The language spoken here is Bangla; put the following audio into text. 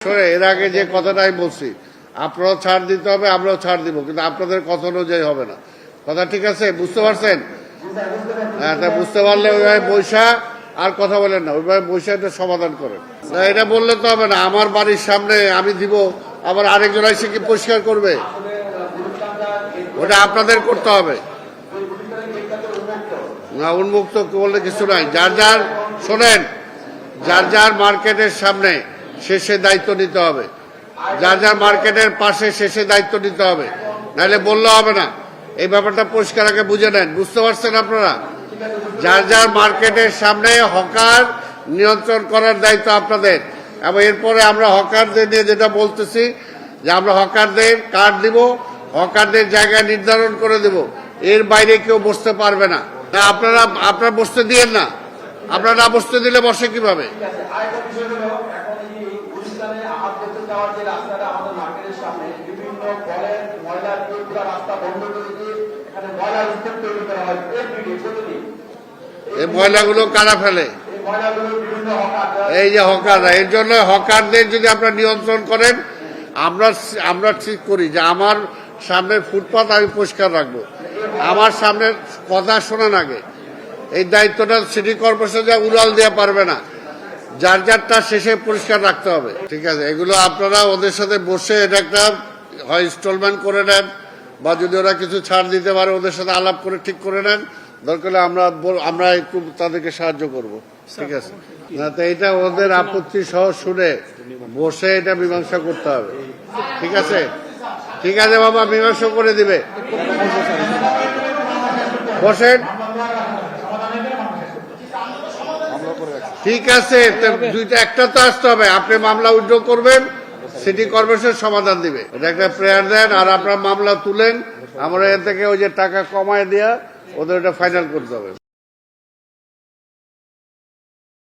এর আগে যে কথাটা আমি বলছি, আপনারাও ছাড় দিতে হবে, আমরাও ছাড় দিব, কিন্তু আপনাদের কথা অনুযায়ী হবে না। কথা ঠিক আছে? বুঝতে পারছেন? হ্যাঁ, তা বুঝতে পারলে ওইভাবে বৈশা আর কথা বলেন না, ওইভাবে বৈশা এটা সমাধান করেন। না, এটা বললে তো হবে না। আমার বাড়ির সামনে আমি দিব, আবার আরেকজন এসে কি পরিষ্কার করবে? ওটা আপনাদের করতে হবে না। উন্মুক্ত বললে কিছু নাই। যার যার শোনেন, যার যার মার্কেটের সামনে শেষে দায়িত্ব নিতে হবে, যার যার মার্কেটের পাশে শেষে দায়িত্ব নিতে হবে, নাহলে বললে হবে না। এই ব্যাপারটা পরিষ্কার আগে বুঝে নেন। বুঝতে পারছেন আপনারা? যার যার মার্কেটের সামনে হকার নিয়ন্ত্রণ করার দায়িত্ব আপনাদের। এবং এরপরে আমরা হকারদের নিয়ে যেটা বলতেছি, যে আমরা হকারদের কার্ড দিব, হকারদের জায়গা নির্ধারণ করে দেব, এর বাইরে কেউ বসতে পারবে না। আপনারা বসতে দিয়েন না। আপনারা না বসতে দিলে বসে কিভাবে? এই ময়লাগুলো কারা ফেলে? এই যে হকাররা। এর জন্য হকারদের যদি আপনারা নিয়ন্ত্রণ করেন, আমরা ঠিক করি যে আমার সামনের ফুটপাত আমি পরিষ্কার রাখবো। আমার সামনের কথা শোনান আগে। এই দায়িত্বটা সিটি কর্পোরেশন যা উড়াল দেওয়া পারবে না। যার যারটা শেষে পরিষ্কার রাখতে হবে। ঠিক আছে, এগুলো আপনারা ওদের সাথে বসে এটা একটা হয় ইনস্টলমেন্ট করে নেন, বা যদি ওরা কিছু ছাড় দিতে পারে ওদের সাথে আলাপ করে ঠিক করে নেন। দরকার হলে আমরা একটু তাদেরকে সাহায্য করব। ঠিক আছে না? তো এটা ওদের আপত্তি সহ শুনে বসে এটা মীমাংসা করতে হবে। ঠিক আছে? ঠিক আছে বাবা, মীমাংসা করে দিবে। বসেন। ঠিক আছে, একটা তো আসতে হবে। আপনি মামলা উইথড্র করবেন, সিটি কর্পোরেশন সমাধান দিবে। এটা একটা প্রেয়ার দেন, আর আপনার মামলা তুলেন। আমরা এর থেকে ওই যে টাকা কমায় দেয়া ওদের এটা ফাইনাল করতে হবে।